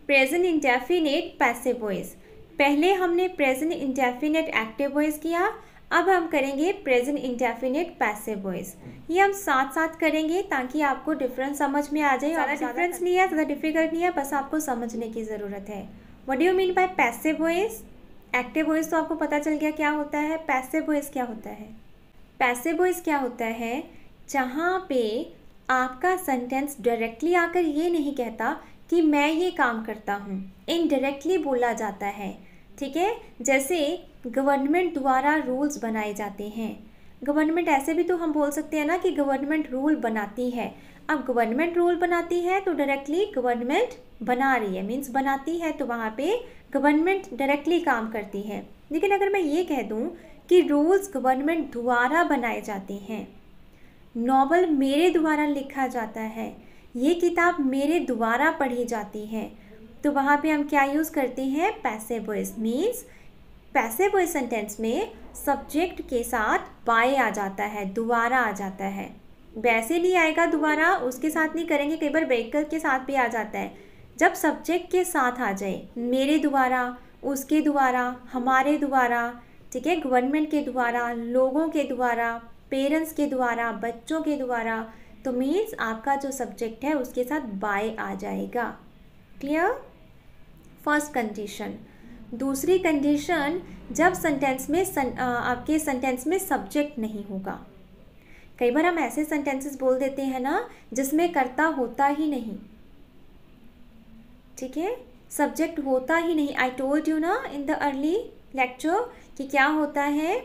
Present indefinite passive voice. पहले हमने present indefinite active voice किया, अब हम करेंगे प्रेजेंट इंडेफिनिट पैसिव वॉइस। ये हम साथ साथ करेंगे ताकि आपको डिफरेंस समझ में आ जाए। ज़्यादा डिफरेंस नहीं है, ज़्यादा डिफिकल्ट नहीं है, बस आपको समझने की ज़रूरत है। What do you mean by passive voice? Active voice तो आपको पता चल गया क्या होता है। पैसिव वॉइस क्या होता है? पैसिव वॉइस क्या होता है? जहाँ पे आपका सेंटेंस डायरेक्टली आकर ये नहीं कहता कि मैं ये काम करता हूँ, इनडायरेक्टली बोला जाता है। ठीक है, जैसे गवर्नमेंट द्वारा रूल्स बनाए जाते हैं। गवर्नमेंट ऐसे भी तो हम बोल सकते हैं ना कि गवर्नमेंट रूल बनाती है। अब गवर्नमेंट रूल बनाती है तो डायरेक्टली गवर्नमेंट बना रही है, मीन्स बनाती है, तो वहाँ पे गवर्नमेंट डायरेक्टली काम करती है। लेकिन अगर मैं ये कह दूँ कि रूल्स गवर्नमेंट द्वारा बनाए जाते हैं, नॉवल मेरे द्वारा लिखा जाता है, ये किताब मेरे द्वारा पढ़ी जाती है, तो वहाँ पे हम क्या यूज़ करते हैं? Passive voice. Means passive voice sentence में सब्जेक्ट के साथ बाय आ जाता है, द्वारा आ जाता है। वैसे नहीं आएगा दोबारा, उसके साथ नहीं करेंगे, कई बार व्हीकल के साथ भी आ जाता है। जब सब्जेक्ट के साथ आ जाए, मेरे द्वारा, उसके द्वारा, हमारे द्वारा, ठीक है, गवर्नमेंट के द्वारा, लोगों के द्वारा, पेरेंट्स के द्वारा, बच्चों के द्वारा, तो मीन्स आपका जो सब्जेक्ट है उसके साथ बाय आ जाएगा। क्लियर? First condition. दूसरी कंडीशन, जब सेंटेंस में आपके सेंटेंस में सब्जेक्ट नहीं होगा। कई बार हम ऐसे सेंटेंसेस बोल देते हैं ना जिसमें कर्ता होता ही नहीं, ठीक है, सब्जेक्ट होता ही नहीं। आई टोल्ड यू ना इन द अर्ली लेक्चर कि क्या होता है,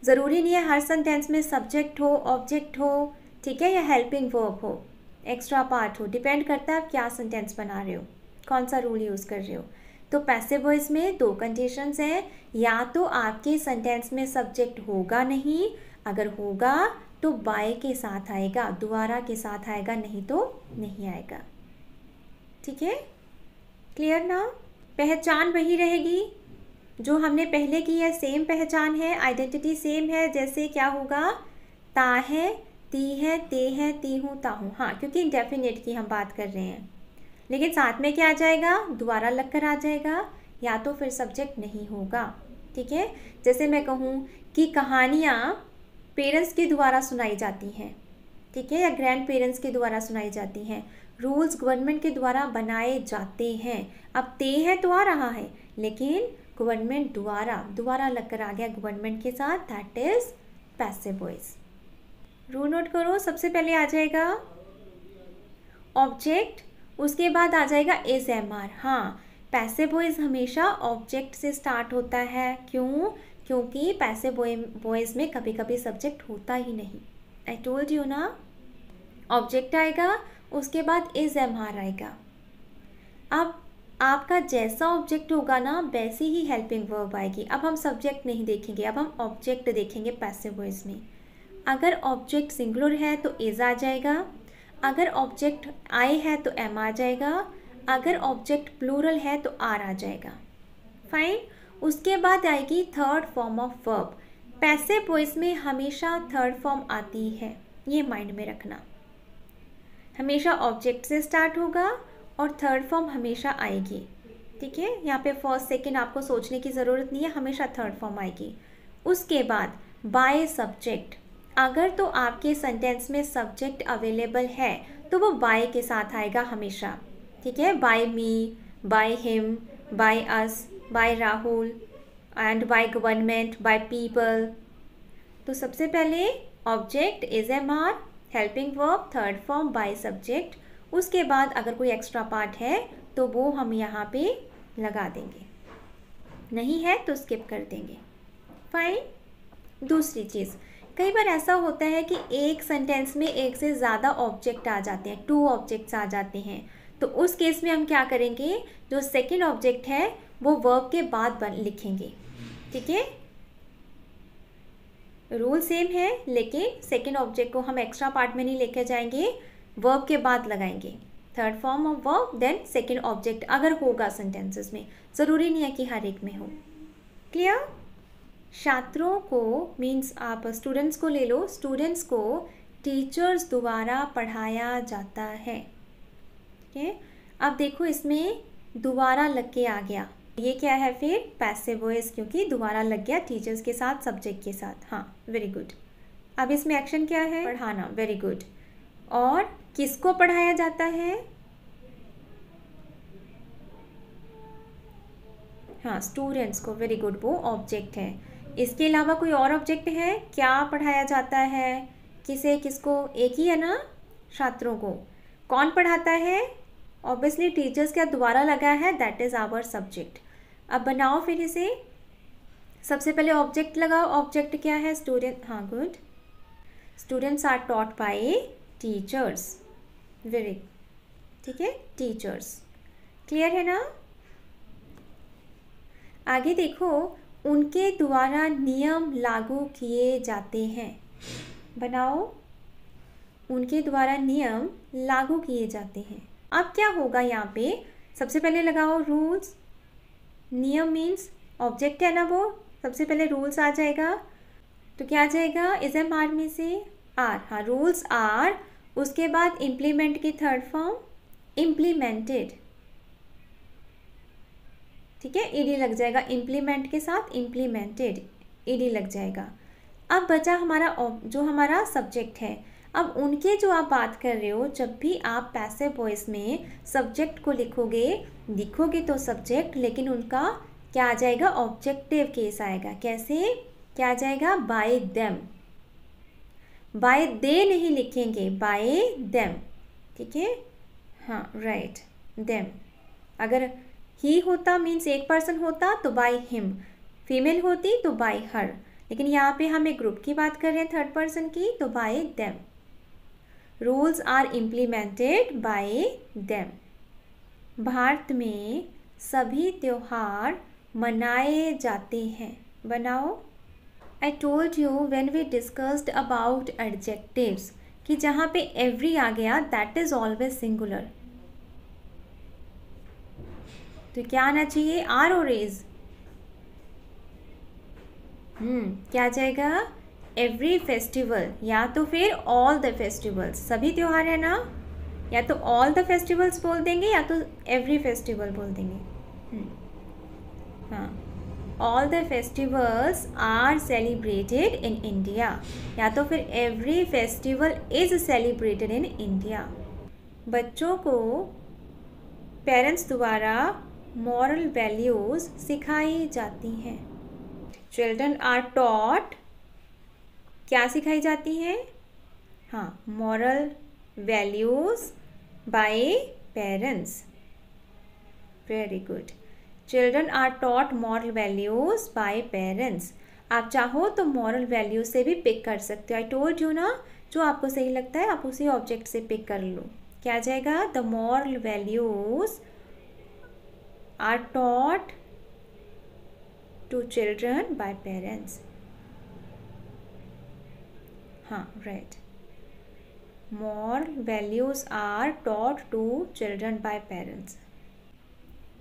ज़रूरी नहीं है हर सेंटेंस में सब्जेक्ट हो, ऑब्जेक्ट हो, ठीक है, या हेल्पिंग वर्ब हो, एक्स्ट्रा पार्ट हो, डिपेंड करता है आप क्या सेंटेंस बना रहे हो, कौन सा रूल यूज़ कर रहे हो। तो पैसिव वॉइस में दो कंडीशंस हैं, या तो आपके सेंटेंस में सब्जेक्ट होगा नहीं, अगर होगा तो बाय के साथ आएगा, द्वारा के साथ आएगा, नहीं तो नहीं आएगा। ठीक है, क्लियर ना? पहचान वही रहेगी जो हमने पहले की है, सेम पहचान है, आइडेंटिटी सेम है। जैसे क्या होगा, ता है, ती है, ते है, ती हूँ, ता हूँ। हाँ, क्योंकि इंडेफिनिट की हम बात कर रहे हैं, लेकिन साथ में क्या आ जाएगा, द्वारा लगकर आ जाएगा, या तो फिर सब्जेक्ट नहीं होगा। ठीक है, जैसे मैं कहूँ कि कहानियाँ पेरेंट्स के द्वारा सुनाई जाती हैं, ठीक है, या ग्रैंड पेरेंट्स के द्वारा सुनाई जाती हैं। रूल्स गवर्नमेंट के द्वारा बनाए जाते हैं। अब ते है तो आ रहा है, लेकिन गवर्नमेंट द्वारा लगकर आ गया गवर्नमेंट के साथ, that is passive voice. Rule note करो, सबसे पहले आ जाएगा ऑब्जेक्ट, उसके बाद आ जाएगा इज एम आर। हाँ, पैसिव वॉइस हमेशा ऑब्जेक्ट से स्टार्ट होता है। क्यों? क्योंकि पैसिव वॉइस में कभी कभी सब्जेक्ट होता ही नहीं। आई टोल्ड यू ना, ऑब्जेक्ट आएगा, उसके बाद इज एम आर आएगा। अब आपका जैसा ऑब्जेक्ट होगा ना वैसी ही हेल्पिंग वर्ब आएगी। अब हम सब्जेक्ट नहीं देखेंगे, अब हम ऑब्जेक्ट देखेंगे पैसिव वॉइस में। अगर ऑब्जेक्ट सिंगुलर है तो इज आ जाएगा, अगर ऑब्जेक्ट आई है तो एम आ जाएगा, अगर ऑब्जेक्ट प्लूरल है तो आर आ जाएगा। फाइन। उसके बाद आएगी third form of verb. Passive voice में हमेशा थर्ड फॉर्म आती है, ये माइंड में रखना। हमेशा ऑब्जेक्ट से स्टार्ट होगा और थर्ड फॉर्म हमेशा आएगी। ठीक है, यहाँ पे फर्स्ट सेकंड आपको सोचने की ज़रूरत नहीं है, हमेशा थर्ड फॉर्म आएगी। उसके बाद बाय सब्जेक्ट, अगर तो आपके सेंटेंस में सब्जेक्ट अवेलेबल है तो वो बाय के साथ आएगा हमेशा। ठीक है, by me, by him, by us, by Rahul and by government, by people. तो सबसे पहले object is am are, helping verb, third form by subject. उसके बाद अगर कोई एक्स्ट्रा पार्ट है तो वो हम यहाँ पे लगा देंगे, नहीं है तो स्किप कर देंगे। फाइन। दूसरी चीज़, कई बार ऐसा होता है कि एक सेंटेंस में एक से ज़्यादा ऑब्जेक्ट आ जाते हैं, 2 ऑब्जेक्ट्स आ जाते हैं, तो उस केस में हम क्या करेंगे, जो सेकंड ऑब्जेक्ट है वो वर्ब के बाद लिखेंगे। ठीक है, रूल सेम है, लेकिन सेकंड ऑब्जेक्ट को हम एक्स्ट्रा पार्ट में नहीं लेकर जाएंगे, वर्ब के बाद लगाएंगे। Third form of verb then second object, अगर होगा सेंटेंसेस में, ज़रूरी नहीं है कि हर एक में हो। क्लियर? छात्रों को मीन्स आप स्टूडेंट्स को ले लो, स्टूडेंट्स को टीचर्स द्वारा पढ़ाया जाता है। ठीक है, अब देखो इसमें दोबारा लग के आ गया, ये क्या है फिर पैसिव वॉइस, क्योंकि दोबारा लग गया टीचर्स के साथ, सब्जेक्ट के साथ। हाँ वेरी गुड। अब इसमें एक्शन क्या है, पढ़ाना, वेरी गुड। और किसको पढ़ाया जाता है, हाँ स्टूडेंट्स को, वेरी गुड, वो ऑब्जेक्ट है। इसके अलावा कोई और ऑब्जेक्ट है, क्या पढ़ाया जाता है, किसे, किसको, एक ही है ना, छात्रों को। कौन पढ़ाता है, ऑब्वियसली टीचर्स का दोबारा लगा है, दैट इज़ आवर सब्जेक्ट। अब बनाओ फिर इसे, सबसे पहले ऑब्जेक्ट लगाओ, ऑब्जेक्ट क्या है, स्टूडेंट, हाँ good, students are taught by teachers, very, ठीक है, टीचर्स, क्लियर है ना। आगे देखो, उनके द्वारा नियम लागू किए जाते हैं, बनाओ, उनके द्वारा नियम लागू किए जाते हैं। अब क्या होगा यहाँ पे, सबसे पहले लगाओ रूल्स, नियम मीन्स ऑब्जेक्ट है ना वो, सबसे पहले रूल्स आ जाएगा, तो क्या आ जाएगा, इज एम आर में से आर, हाँ रूल्स आर, उसके बाद इम्प्लीमेंट की थर्ड फॉर्म इम्प्लीमेंटेड, ठीक है, ईडी लग जाएगा, इम्प्लीमेंट के साथ इम्प्लीमेंटेड, ईडी लग जाएगा। अब बचा हमारा जो हमारा सब्जेक्ट है। अब उनके जो आप बात कर रहे हो, जब भी आप पैसिव वॉइस में सब्जेक्ट को लिखोगे तो सब्जेक्ट, लेकिन उनका क्या आ जाएगा, ऑब्जेक्टिव केस आएगा। कैसे, क्या आ जाएगा, बाय देम, बाय दे नहीं लिखेंगे, बाय देम, ठीक है, हाँ राइट, देम। अगर ही होता मीन्स एक पर्सन होता तो बाय हिम, फीमेल होती तो बाय हर, लेकिन यहाँ पे हम एक ग्रुप की बात कर रहे हैं, थर्ड पर्सन की, तो by them. Rules are implemented by them. Bharat में सभी त्योहार मनाए जाते हैं, बनाओ। I told you when we discussed about adjectives कि जहाँ पे एवरी आ गया दैट इज ऑलवेज सिंगुलर, तो क्या आना चाहिए, आर और इज, क्या आ जाएगा, एवरी फेस्टिवल, या तो फिर ऑल द फेस्टिवल्स, सभी त्योहार है ना, या तो ऑल द फेस्टिवल्स बोल देंगे या तो एवरी फेस्टिवल बोल देंगे। हाँ, all the festivals are celebrated in India, या तो फिर every festival is celebrated in India. बच्चों को पेरेंट्स द्वारा मॉरल वैल्यूज़ सिखाई जाती हैं। चिल्ड्रन आर टॉट, क्या सिखाई जाती हैं, हाँ moral values by parents, very good. Children are taught moral values by parents. आप चाहो तो मॉरल वैल्यूज से भी पिक कर सकते हो, आई टोल्ड यू ना, जो आपको सही लगता है आप उसी ऑब्जेक्ट से पिक कर लो। क्या आ जाएगा, the moral values are taught to children by parents, हाँ right, moral values are taught to children by parents।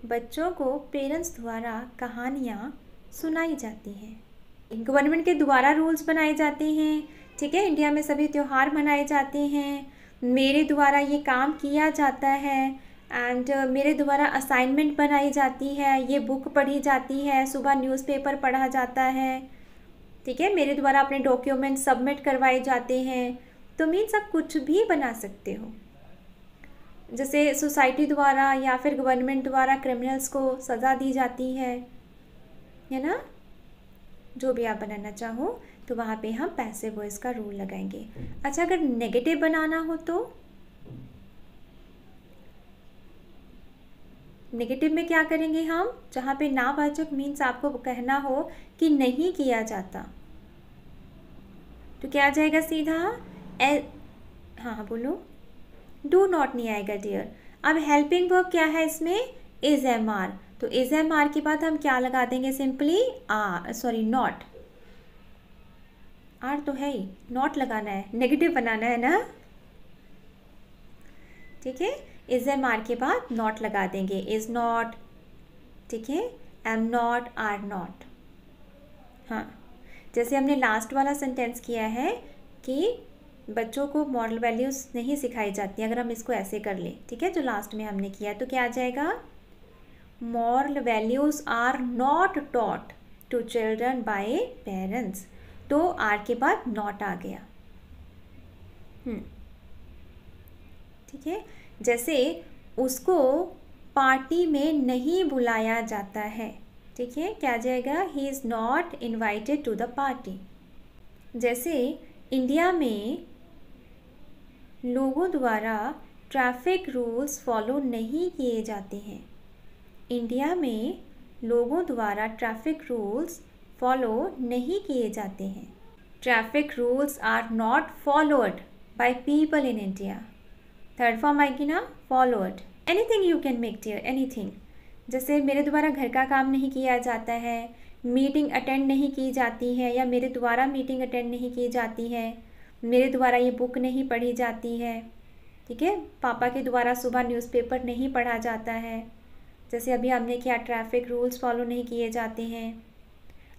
बच्चों को पेरेंट्स द्वारा कहानियाँ सुनाई जाती हैं। गवर्नमेंट के द्वारा रूल्स बनाए जाते हैं, ठीक है, इंडिया में सभी त्योहार मनाए जाते हैं, मेरे द्वारा ये काम किया जाता है, एंड मेरे द्वारा असाइनमेंट बनाई जाती है, ये बुक पढ़ी जाती है, सुबह न्यूज़पेपर पढ़ा जाता है, ठीक है, मेरे द्वारा अपने डॉक्यूमेंट सबमिट करवाए जाते हैं। तो मीन्स आप कुछ भी बना सकते हो, जैसे सोसाइटी द्वारा या फिर गवर्नमेंट द्वारा क्रिमिनल्स को सज़ा दी जाती है ना, जो भी आप बनाना चाहो तो वहाँ पे हम पैसिव वॉइस का रूल लगाएंगे। अच्छा, अगर नेगेटिव बनाना हो तो नेगेटिव में क्या करेंगे हम, जहाँ पे नावाचक मीन्स आपको कहना हो कि नहीं किया जाता, तो क्या आ जाएगा सीधा, हाँ बोलो, डू नॉट नहीं आएगा डियर। अब हेल्पिंग वर्ब क्या है इसमें, इज एम आर, तो इज एम आर के बाद हम क्या लगा देंगे, सिंपली नॉट, आर तो है ही, नॉट लगाना है, नेगेटिव बनाना है ना, ठीक है, इज एम आर के बाद नॉट लगा देंगे, इज नॉट, ठीक है, एम नॉट, आर नॉट। हाँ, जैसे हमने लास्ट वाला सेंटेंस किया है कि बच्चों को मॉरल वैल्यूज़ नहीं सिखाई जाती, अगर हम इसको ऐसे कर लें, ठीक है, जो लास्ट में हमने किया, तो क्या आ जाएगा, moral values are not taught to children by parents। तो आर के बाद नॉट आ गया। ठीक है, जैसे उसको पार्टी में नहीं बुलाया जाता है। ठीक है, क्या आ जाएगा? He is not invited to the party. जैसे इंडिया में लोगों द्वारा ट्रैफिक रूल्स फॉलो नहीं किए जाते हैं। इंडिया में लोगों द्वारा ट्रैफिक रूल्स फॉलो नहीं किए जाते हैं। Traffic rules are not followed by people in India. Third form आएगी ना, followed. Anything you can make dear, anything. जैसे मेरे द्वारा घर का काम नहीं किया जाता है, मीटिंग अटेंड नहीं की जाती है, या मेरे द्वारा मीटिंग अटेंड नहीं की जाती है, मेरे द्वारा ये बुक नहीं पढ़ी जाती है। ठीक है, पापा के द्वारा सुबह न्यूज़पेपर नहीं पढ़ा जाता है। जैसे अभी हमने किया, ट्रैफिक रूल्स फॉलो नहीं किए जाते हैं।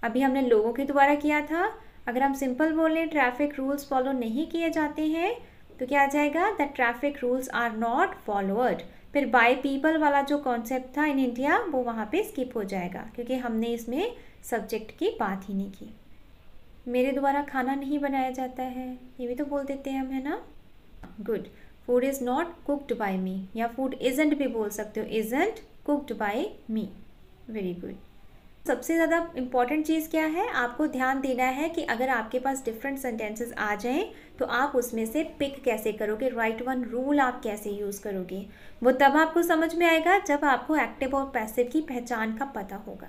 अभी हमने लोगों के द्वारा किया था। अगर हम सिंपल बोलें ट्रैफिक रूल्स फॉलो नहीं किए जाते हैं तो क्या आ जाएगा? The traffic rules are not followed. फिर बाय पीपल वाला जो कॉन्सेप्ट था इन इंडिया वो वहाँ पे स्किप हो जाएगा, क्योंकि हमने इसमें सब्जेक्ट की बात ही नहीं की। मेरे द्वारा खाना नहीं बनाया जाता है, ये भी तो बोल देते हैं हम, है ना। Good. Food is not cooked by me, या फूड इजंट भी बोल सकते हो, isn't cooked by me. Very good. सबसे ज़्यादा इम्पॉर्टेंट चीज़ क्या है? आपको ध्यान देना है कि अगर आपके पास डिफरेंट सेंटेंसेस आ जाएं तो आप उसमें से पिक कैसे करोगे, राइट वन रूल आप कैसे यूज़ करोगे। वो तब आपको समझ में आएगा जब आपको एक्टिव और पैसिव की पहचान का पता होगा।